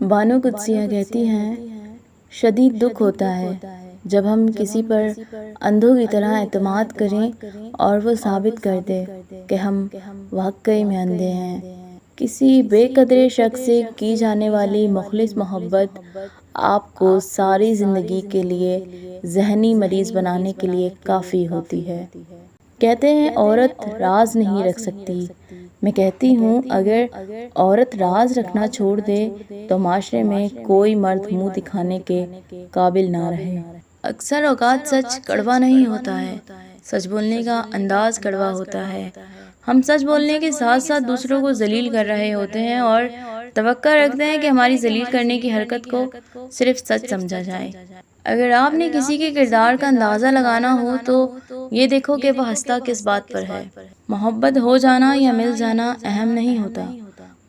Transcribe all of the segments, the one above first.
بانو قدسیہ کہتی ہیں شدید دکھ ہوتا ہے جب ہم کسی پر اندھوں کی طرح اعتماد کریں اور وہ ثابت کر دے کہ ہم واقعی میں اندھے ہیں۔ کسی بے قدر شخص سے کی جانے والی مخلص محبت آپ کو ساری زندگی کے لیے ذہنی مریض بنانے کے لیے کافی ہوتی ہے۔ کہتے ہیں عورت راز نہیں رکھ سکتی۔ میں کہتی ہوں اگر عورت راز رکھنا چھوڑ دے تو معاشرے میں کوئی مرد منہ دکھانے کے قابل نہ رہے۔ اکثر اوقات سچ کڑوا نہیں ہوتا ہے، سچ بولنے کا انداز کڑوا ہوتا ہے۔ ہم سچ بولنے کے ساتھ ساتھ دوسروں کو ذلیل کر رہے ہوتے ہیں اور توقع رکھتے ہیں کہ ہماری ذلیل کرنے کی حرکت کو صرف سچ سمجھا جائے۔ اگر آپ نے کسی کے کردار کا اندازہ لگانا ہو تو یہ دیکھو کہ وہ ہنستا کس بات پر ہے۔ محبت ہو جانا یا مل جانا اہم نہیں ہوتا،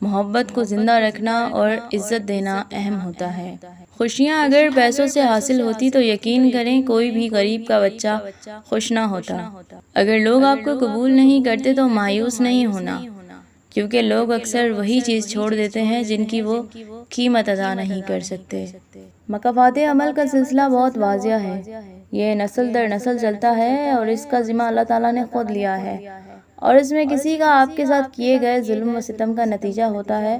محبت کو زندہ رکھنا اور عزت دینا اہم ہوتا ہے۔ خوشیاں اگر پیسوں سے حاصل ہوتی تو یقین کریں کوئی بھی غریب کا بچہ خوش نہ ہوتا۔ اگر لوگ آپ کو قبول نہیں کرتے تو مایوس نہیں ہونا، کیونکہ لوگ اکثر وہی چیز چھوڑ دیتے ہیں جن کی وہ قیمت ادا نہیں کر سکتے۔ مکافات عمل کا سلسلہ بہت واضح ہے، یہ نسل در نسل چلتا ہے اور اس کا ذمہ اللہ تعالیٰ نے خود لیا ہے، اور اس میں کسی کا آپ کے ساتھ کیے گئے ظلم و ستم کا نتیجہ ہوتا ہے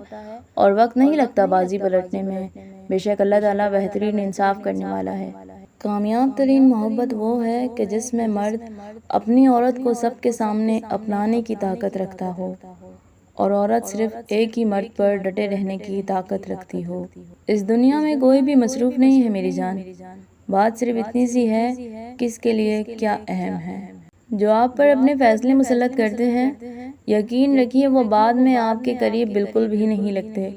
اور وقت نہیں لگتا بازی پلٹنے میں۔ بے شک اللہ تعالیٰ بہترین انصاف کرنے والا ہے۔ کامیاب ترین محبت وہ ہے کہ جس میں مرد اپنی عورت کو سب کے سامنے اپنانے کی طاقت رکھتا ہو اور عورت صرف ایک ہی مرد پر ڈٹے رہنے کی طاقت رکھتی ہو۔ اس دنیا میں کوئی بھی مصروف نہیں ہے میری جان، بات صرف اتنی سی ہے کس کے لیے کیا اہم ہے۔ جو آپ پر اپنے فیصلے مسلط کرتے ہیں یقین رکھیے وہ بعد میں آپ کے قریب بالکل بھی نہیں لگتے،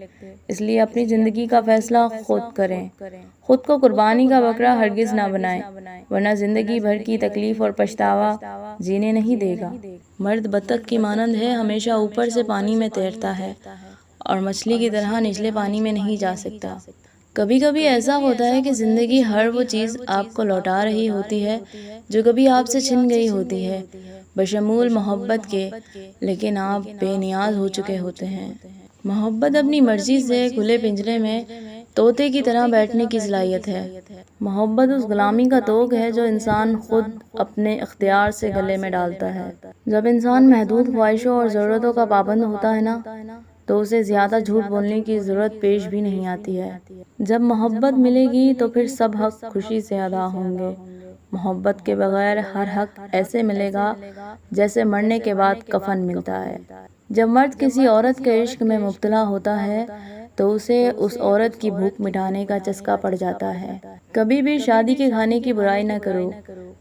اس لیے اپنی زندگی کا فیصلہ خود کریں۔ خود کو قربانی کا بکرا ہرگز نہ بنائیں، ورنہ زندگی بھر کی تکلیف اور پچھتاوا جینے نہیں دے گا۔ مرد بطخ کی مانند ہے، ہمیشہ اوپر سے پانی میں تیرتا ہے اور مچھلی کی طرح نچلے پانی میں نہیں جا سکتا۔ کبھی کبھی ایسا ہوتا ہے کہ زندگی ہر وہ چیز آپ کو لوٹا رہی ہوتی ہے جو کبھی آپ سے چھن گئی ہوتی ہے، بشمول محبت کے، لیکن آپ بے نیاز ہو چکے ہوتے ہیں۔ محبت اپنی مرضی سے کھلے پنجرے میں طوطے کی طرح بیٹھنے کی صلاحیت ہے۔ محبت اس غلامی کا طوق ہے جو انسان خود اپنے اختیار سے گلے میں ڈالتا ہے۔ جب انسان محدود خواہشوں اور ضرورتوں کا پابند ہوتا ہے نا تو اسے زیادہ جھوٹ بولنے کی ضرورت پیش بھی نہیں آتی ہے۔ جب محبت ملے گی تو پھر سب حق خوشی سے ادا ہوں گے۔ محبت کے بغیر ہر حق ایسے ملے گا جیسے مرنے کے بعد کفن ملتا ہے۔ جب مرد کسی عورت کے عشق میں مبتلا ہوتا ہے تو اسے اس عورت کی بھوک مٹانے کا چسکا پڑ جاتا ہے۔ کبھی بھی شادی کے کھانے کی برائی نہ کرو،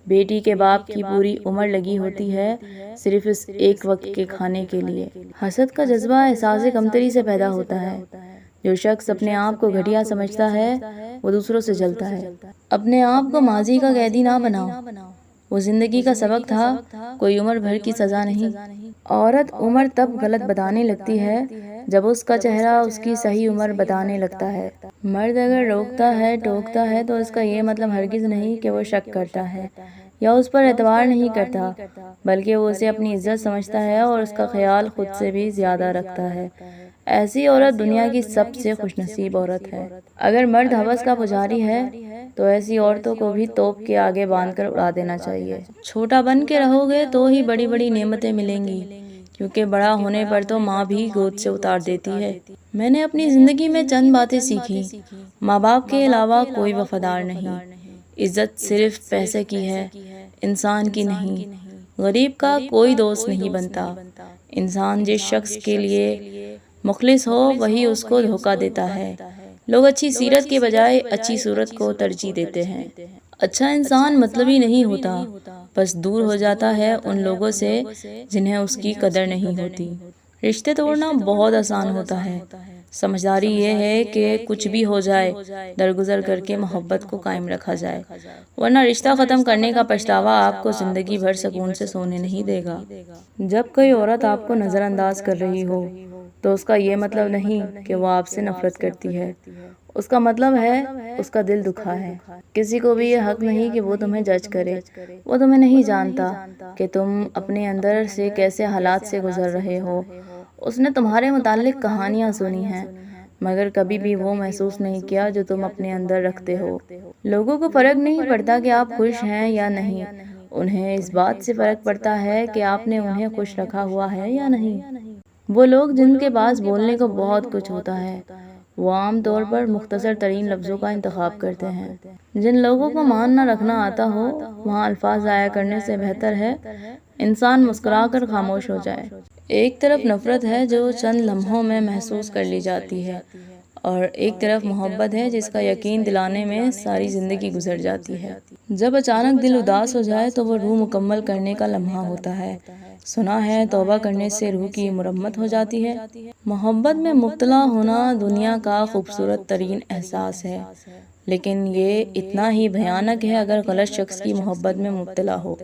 بیٹی کے باپ کی پوری عمر لگی ہوتی ہے صرف اس ایک وقت کے کھانے کے لیے۔ حسد کا جذبہ احساس کمتری سے پیدا ہوتا ہے۔ جو شخص اپنے آپ کو گھٹیا سمجھتا ہے وہ دوسروں سے جلتا ہے۔ اپنے آپ کو ماضی کا قیدی نہ بناؤ، وہ زندگی کا سبق تھا، کوئی عمر بھر کی سزا نہیں۔ عورت عمر تب غلط بتانے لگتی ہے جب اس کا چہرہ اس کی صحیح عمر بتانے لگتا ہے۔ مرد اگر روکتا ہے ٹوکتا ہے تو اس کا یہ مطلب ہرگز نہیں کہ وہ شک کرتا ہے یا اس پر اعتبار نہیں کرتا، بلکہ وہ اسے اپنی عزت سمجھتا ہے اور اس کا خیال خود سے بھی زیادہ رکھتا ہے۔ ایسی عورت دنیا کی سب سے خوش نصیب عورت ہے۔ اگر مرد ہوس کا پجاری ہے تو ایسی عورتوں کو بھی توپ کے آگے باندھ کر اڑا دینا چاہیے۔ چھوٹا بن کے رہو گے تو ہی بڑی بڑی نعمتیں ملیں گی، کیونکہ بڑا ہونے پر تو ماں بھی گود سے اتار دیتی ہے۔ میں نے اپنی زندگی میں چند باتیں سیکھی۔ ماں باپ کے علاوہ کوئی وفادار نہیں، عزت صرف پیسے کی ہے، انسان کی نہیں، غریب کا کوئی دوست نہیں بنتا۔ انسان جس شخص کے لیے مخلص ہو وہی اس کو دھوکہ دیتا ہے۔ لوگ اچھی سیرت کے بجائے اچھی صورت کو ترجیح دیتے ہیں۔ اچھا انسان مطلبی نہیں ہوتا، بس دور ہو جاتا ہے ان لوگوں سے جنہیں اس کی قدر نہیں ہوتی۔ رشتے توڑنا بہت آسان ہوتا ہے، سمجھداری یہ ہے کہ کچھ بھی ہو جائے درگزر کر کے محبت کو قائم رکھا جائے، ورنہ رشتہ ختم کرنے کا پچھتاوا آپ کو زندگی بھر سکون سے سونے نہیں دے گا۔ جب کوئی عورت آپ کو نظر انداز کر رہی ہو تو اس کا یہ مطلب نہیں کہ وہ آپ سے نفرت کرتی ہے، اس کا مطلب ہے اس کا دل دکھا ہے۔ کسی کو بھی یہ حق نہیں کہ وہ تمہیں جج کرے، وہ تمہیں نہیں جانتا کہ تم اپنے اندر سے کیسے حالات سے گزر رہے ہو۔ اس نے تمہارے متعلق کہانیاں سنی ہیں، مگر کبھی بھی وہ محسوس نہیں کیا جو تم اپنے اندر رکھتے ہو۔ لوگوں کو فرق نہیں پڑتا کہ آپ خوش ہیں یا نہیں، انہیں اس بات سے فرق پڑتا ہے کہ آپ نے انہیں خوش رکھا ہوا ہے یا نہیں۔ وہ لوگ جن کے پاس بولنے کو بہت کچھ ہوتا ہے، وہ عام طور پر مختصر ترین لفظوں کا انتخاب کرتے ہیں۔ جن لوگوں کو مان نہ رکھنا آتا ہو، وہاں الفاظ ضائع کرنے سے بہتر ہے انسان مسکرا کر خاموش ہو جائے۔ ایک طرف نفرت ہے جو چند لمحوں میں محسوس کر لی جاتی ہے، اور ایک طرف محبت ہے جس کا یقین دلانے میں ساری زندگی گزر جاتی ہے۔ جب اچانک دل اداس ہو جائے تو وہ روح مکمل کرنے کا لمحہ ہوتا ہے۔ سنا ہے توبہ کرنے سے روح کی مرمت ہو جاتی ہے۔ محبت میں مبتلا ہونا دنیا کا خوبصورت ترین احساس ہے، لیکن یہ اتنا ہی بھیانک ہے اگر غلط شخص کی محبت میں مبتلا ہو۔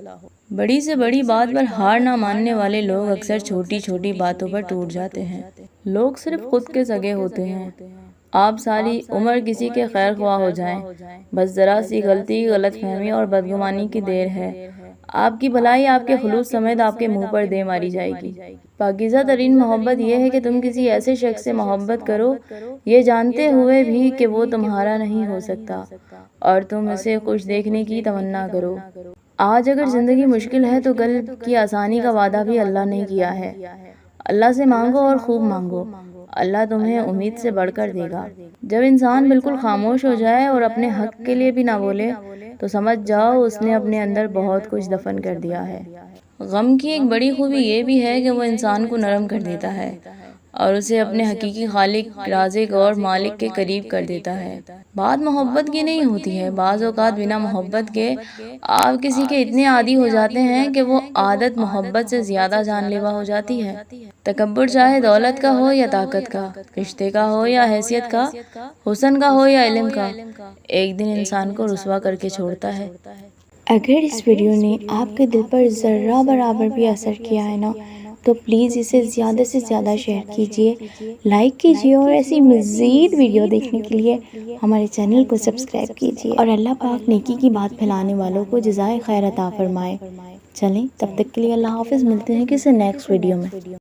بڑی سے بڑی بات پر ہار نہ ماننے والے لوگ اکثر چھوٹی چھوٹی باتوں پر ٹوٹ جاتے ہیں۔ لوگ صرف خود کے سگے ہوتے ہیں۔ آپ ساری عمر کسی کے خیر خواہ ہو جائیں، بس ذرا سی غلطی، غلط فہمی اور بدگمانی کی دیر ہے، آپ کی بھلائی آپ کے خلوص سمیت آپ کے منہ پر دے ماری جائے گی۔ پاکیزہ ترین محبت یہ ہے کہ تم کسی ایسے شخص سے محبت کرو یہ جانتے ہوئے بھی کہ وہ تمہارا نہیں ہو سکتا، اور تم اسے خوش دیکھنے کی تمنا کرو۔ آج اگر زندگی مشکل ہے تو کل کی آسانی کا وعدہ بھی اللہ نے کیا ہے۔ اللہ سے مانگو اور خوب مانگو، اللہ تمہیں امید سے بڑھ کر دے گا۔ جب انسان بالکل خاموش ہو جائے اور اپنے حق کے لیے بھی نہ بولے تو سمجھ جاؤ اس نے اپنے اندر بہت کچھ دفن کر دیا ہے۔ غم کی ایک بڑی خوبی یہ بھی ہے کہ وہ انسان کو نرم کر دیتا ہے اور اسے اپنے حقیقی خالق، رازق اور مالک کے قریب کر دیتا ہے۔ بات محبت کی نہیں ہوتی ہے، بعض اوقات بنا محبت کے آپ کسی کے اتنے عادی ہو جاتے ہیں کہ وہ عادت محبت سے زیادہ جان لیوا ہو جاتی ہے۔ تکبر چاہے دولت کا ہو یا طاقت کا، رشتے کا ہو یا حیثیت کا، حسن کا ہو یا علم کا، ایک دن انسان کو رسوا کر کے چھوڑتا ہے۔ اگر اس ویڈیو نے آپ کے دل پر ذرہ برابر بھی اثر کیا ہے نا، تو پلیز اسے زیادہ سے زیادہ شیئر کیجیے، لائک کیجیے، اور ایسی مزید ویڈیو دیکھنے کے لیے ہمارے چینل کو سبسکرائب کیجیے، اور اللہ پاک نیکی کی بات پھیلانے والوں کو جزائے خیر عطا فرمائے۔ چلیں تب تک کے لیے اللہ حافظ، ملتے ہیں کسی نیکسٹ ویڈیو میں۔